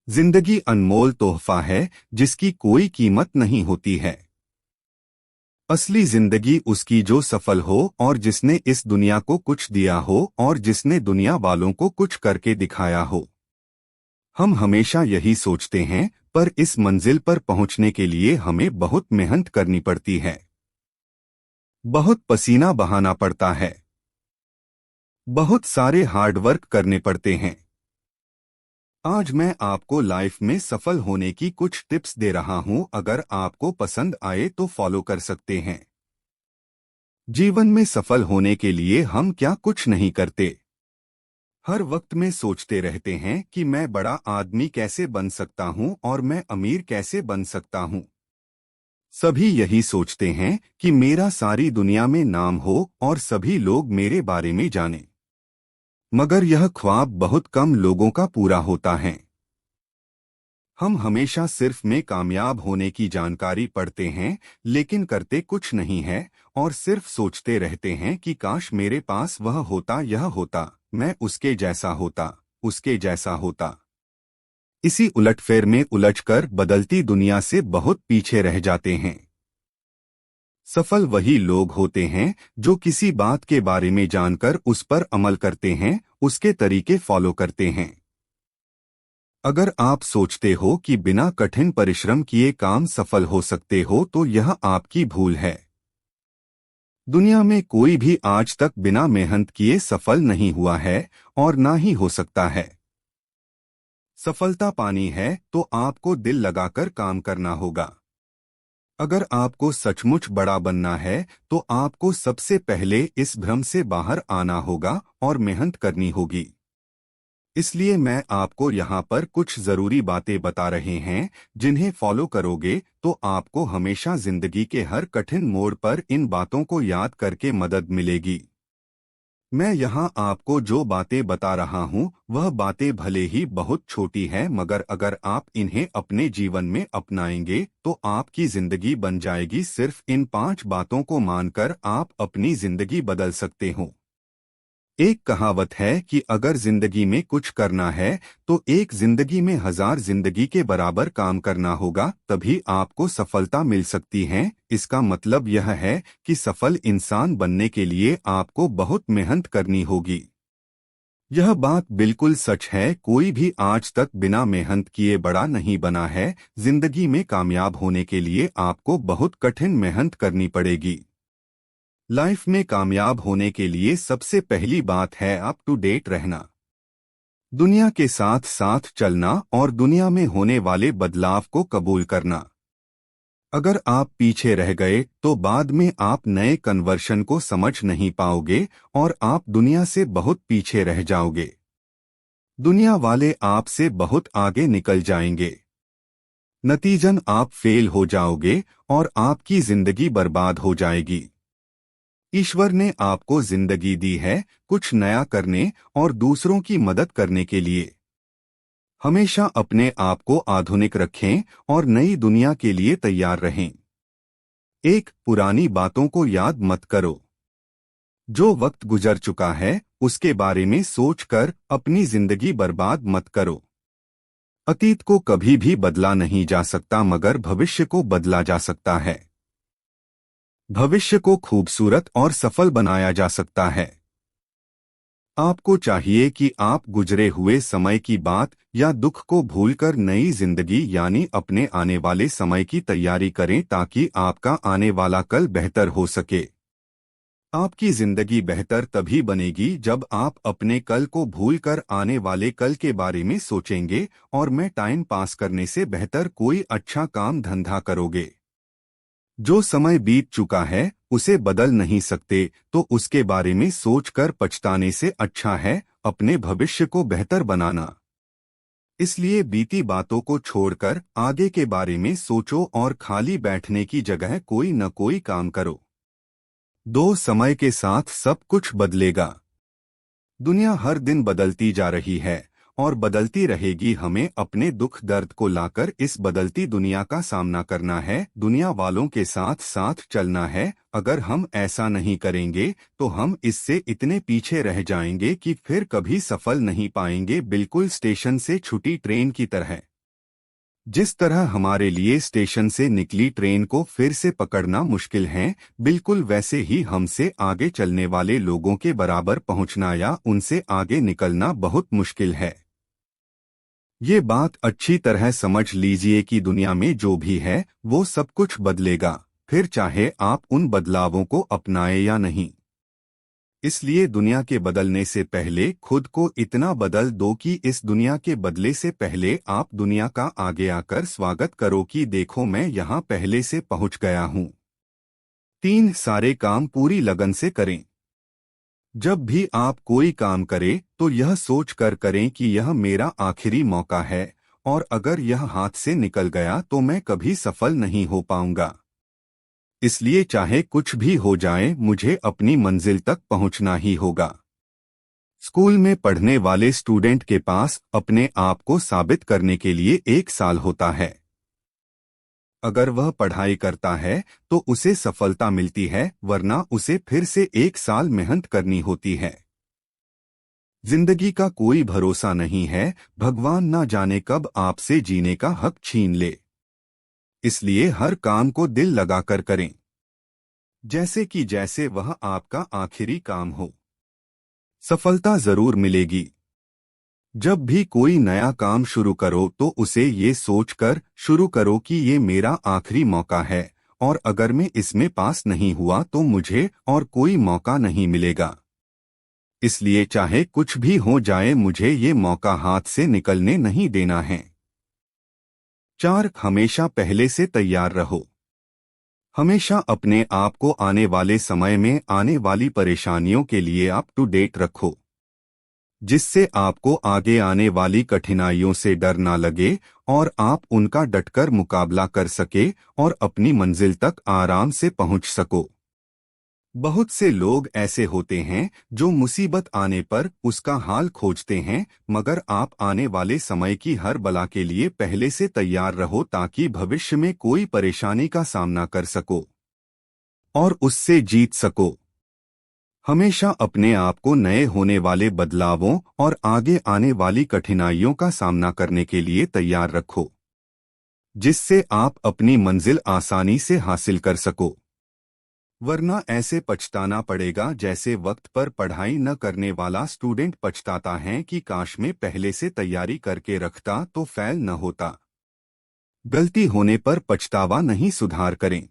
जिंदगी अनमोल तोहफा है जिसकी कोई कीमत नहीं होती है। असली जिंदगी उसकी जो सफल हो और जिसने इस दुनिया को कुछ दिया हो और जिसने दुनिया वालों को कुछ करके दिखाया हो। हम हमेशा यही सोचते हैं, पर इस मंजिल पर पहुंचने के लिए हमें बहुत मेहनत करनी पड़ती है। बहुत पसीना बहाना पड़ता है। बहुत सारे हार्ड वर्क करने पड़ते हैं। आज मैं आपको लाइफ में सफल होने की कुछ टिप्स दे रहा हूं। अगर आपको पसंद आए तो फॉलो कर सकते हैं। जीवन में सफल होने के लिए हम क्या कुछ नहीं करते। हर वक्त में सोचते रहते हैं कि मैं बड़ा आदमी कैसे बन सकता हूं और मैं अमीर कैसे बन सकता हूं। सभी यही सोचते हैं कि मेरा सारी दुनिया में नाम हो और सभी लोग मेरे बारे में जानें। मगर यह ख्वाब बहुत कम लोगों का पूरा होता है। हम हमेशा सिर्फ में कामयाब होने की जानकारी पढ़ते हैं, लेकिन करते कुछ नहीं है और सिर्फ सोचते रहते हैं कि काश मेरे पास वह होता, यह होता, मैं उसके जैसा होता, उसके जैसा होता। इसी उलटफेर में उलझकर बदलती दुनिया से बहुत पीछे रह जाते हैं। सफल वही लोग होते हैं जो किसी बात के बारे में जानकर उस पर अमल करते हैं, उसके तरीके फॉलो करते हैं। अगर आप सोचते हो कि बिना कठिन परिश्रम किए काम सफल हो सकते हो तो यह आपकी भूल है। दुनिया में कोई भी आज तक बिना मेहनत किए सफल नहीं हुआ है और ना ही हो सकता है। सफलता पानी है तो आपको दिल लगाकर काम करना होगा। अगर आपको सचमुच बड़ा बनना है तो आपको सबसे पहले इस भ्रम से बाहर आना होगा और मेहनत करनी होगी। इसलिए मैं आपको यहाँ पर कुछ जरूरी बातें बता रहे हैं, जिन्हें फॉलो करोगे तो आपको हमेशा जिंदगी के हर कठिन मोड़ पर इन बातों को याद करके मदद मिलेगी। मैं यहाँ आपको जो बातें बता रहा हूँ वह बातें भले ही बहुत छोटी हैं, मगर अगर आप इन्हें अपने जीवन में अपनाएंगे तो आपकी जिंदगी बन जाएगी। सिर्फ इन 5 बातों को मानकर आप अपनी जिंदगी बदल सकते हो। एक कहावत है कि अगर जिंदगी में कुछ करना है तो एक जिंदगी में 1000 जिंदगी के बराबर काम करना होगा, तभी आपको सफलता मिल सकती है। इसका मतलब यह है कि सफल इंसान बनने के लिए आपको बहुत मेहनत करनी होगी। यह बात बिल्कुल सच है, कोई भी आज तक बिना मेहनत किए बड़ा नहीं बना है। जिंदगी में कामयाब होने के लिए आपको बहुत कठिन मेहनत करनी पड़ेगी। लाइफ में कामयाब होने के लिए सबसे पहली बात है अप टू डेट रहना। दुनिया के साथ साथ चलना और दुनिया में होने वाले बदलाव को कबूल करना। अगर आप पीछे रह गए तो बाद में आप नए कन्वर्शन को समझ नहीं पाओगे और आप दुनिया से बहुत पीछे रह जाओगे। दुनिया वाले आपसे बहुत आगे निकल जाएंगे। नतीजन आप फेल हो जाओगे और आपकी जिंदगी बर्बाद हो जाएगी। ईश्वर ने आपको जिंदगी दी है कुछ नया करने और दूसरों की मदद करने के लिए। हमेशा अपने आप को आधुनिक रखें और नई दुनिया के लिए तैयार रहें। एक पुरानी बातों को याद मत करो। जो वक्त गुजर चुका है उसके बारे में सोचकर अपनी जिंदगी बर्बाद मत करो। अतीत को कभी भी बदला नहीं जा सकता, मगर भविष्य को बदला जा सकता है। भविष्य को खूबसूरत और सफल बनाया जा सकता है। आपको चाहिए कि आप गुजरे हुए समय की बात या दुख को भूलकर नई जिंदगी यानी अपने आने वाले समय की तैयारी करें, ताकि आपका आने वाला कल बेहतर हो सके। आपकी जिंदगी बेहतर तभी बनेगी जब आप अपने कल को भूलकर आने वाले कल के बारे में सोचेंगे और मैं टाइम पास करने से बेहतर कोई अच्छा काम धंधा करोगे। जो समय बीत चुका है उसे बदल नहीं सकते, तो उसके बारे में सोचकर पछताने से अच्छा है अपने भविष्य को बेहतर बनाना। इसलिए बीती बातों को छोड़कर आगे के बारे में सोचो और खाली बैठने की जगह कोई न कोई काम करो। समय के साथ सब कुछ बदलेगा। दुनिया हर दिन बदलती जा रही है और बदलती रहेगी। हमें अपने दुख दर्द को लाकर इस बदलती दुनिया का सामना करना है, दुनिया वालों के साथ साथ चलना है। अगर हम ऐसा नहीं करेंगे तो हम इससे इतने पीछे रह जाएंगे कि फिर कभी सफल नहीं पाएंगे, बिल्कुल स्टेशन से छूटी ट्रेन की तरह। जिस तरह हमारे लिए स्टेशन से निकली ट्रेन को फिर से पकड़ना मुश्किल है, बिल्कुल वैसे ही हमसे आगे चलने वाले लोगों के बराबर पहुंचना या उनसे आगे निकलना बहुत मुश्किल है। ये बात अच्छी तरह समझ लीजिए कि दुनिया में जो भी है वो सब कुछ बदलेगा, फिर चाहे आप उन बदलावों को अपनाएं या नहीं। इसलिए दुनिया के बदलने से पहले खुद को इतना बदल दो कि इस दुनिया के बदले से पहले आप दुनिया का आगे आकर स्वागत करो कि देखो मैं यहाँ पहले से पहुँच गया हूँ। 3 सारे काम पूरी लगन से करें। जब भी आप कोई काम करें तो यह सोच कर करें कि यह मेरा आखिरी मौका है और अगर यह हाथ से निकल गया तो मैं कभी सफल नहीं हो पाऊंगा। इसलिए चाहे कुछ भी हो जाए मुझे अपनी मंजिल तक पहुंचना ही होगा। स्कूल में पढ़ने वाले स्टूडेंट के पास अपने आप को साबित करने के लिए 1 साल होता है। अगर वह पढ़ाई करता है तो उसे सफलता मिलती है, वरना उसे फिर से 1 साल मेहनत करनी होती है। जिंदगी का कोई भरोसा नहीं है, भगवान ना जाने कब आपसे जीने का हक छीन ले। इसलिए हर काम को दिल लगाकर करें, जैसे वह आपका आखिरी काम हो। सफलता जरूर मिलेगी। जब भी कोई नया काम शुरू करो तो उसे ये सोचकर शुरू करो कि ये मेरा आखिरी मौका है और अगर मैं इसमें पास नहीं हुआ तो मुझे और कोई मौका नहीं मिलेगा। इसलिए चाहे कुछ भी हो जाए मुझे ये मौका हाथ से निकलने नहीं देना है। 4 हमेशा पहले से तैयार रहो। हमेशा अपने आप को आने वाले समय में आने वाली परेशानियों के लिए अप टू डेट रखो, जिससे आपको आगे आने वाली कठिनाइयों से डर ना लगे और आप उनका डटकर मुकाबला कर सके और अपनी मंजिल तक आराम से पहुंच सको। बहुत से लोग ऐसे होते हैं जो मुसीबत आने पर उसका हाल खोजते हैं, मगर आप आने वाले समय की हर बला के लिए पहले से तैयार रहो ताकि भविष्य में कोई परेशानी का सामना कर सको और उससे जीत सको। हमेशा अपने आप को नए होने वाले बदलावों और आगे आने वाली कठिनाइयों का सामना करने के लिए तैयार रखो, जिससे आप अपनी मंजिल आसानी से हासिल कर सको। वरना ऐसे पछताना पड़ेगा जैसे वक्त पर पढ़ाई न करने वाला स्टूडेंट पछताता है कि काश में पहले से तैयारी करके रखता तो फेल न होता। गलती होने पर पछतावा नहीं, सुधार करें।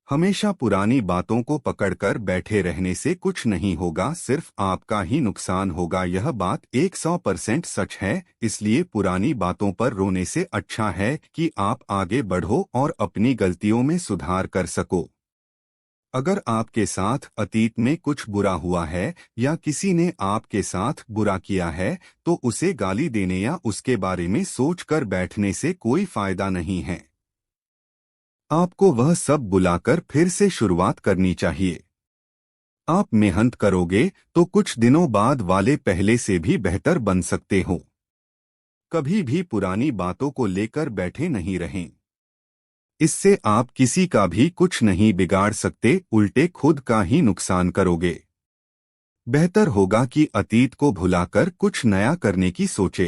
हमेशा पुरानी बातों को पकड़कर बैठे रहने से कुछ नहीं होगा, सिर्फ आपका ही नुकसान होगा। यह बात 100% सच है। इसलिए पुरानी बातों पर रोने से अच्छा है कि आप आगे बढ़ो और अपनी गलतियों में सुधार कर सको। अगर आपके साथ अतीत में कुछ बुरा हुआ है या किसी ने आपके साथ बुरा किया है तो उसे गाली देने या उसके बारे में सोचकर बैठने से कोई फायदा नहीं है। आपको वह सब बुलाकर फिर से शुरुआत करनी चाहिए। आप मेहनत करोगे तो कुछ दिनों बाद वाले पहले से भी बेहतर बन सकते हो। कभी भी पुरानी बातों को लेकर बैठे नहीं रहें। इससे आप किसी का भी कुछ नहीं बिगाड़ सकते, उल्टे खुद का ही नुकसान करोगे। बेहतर होगा कि अतीत को भुलाकर कुछ नया करने की सोचे।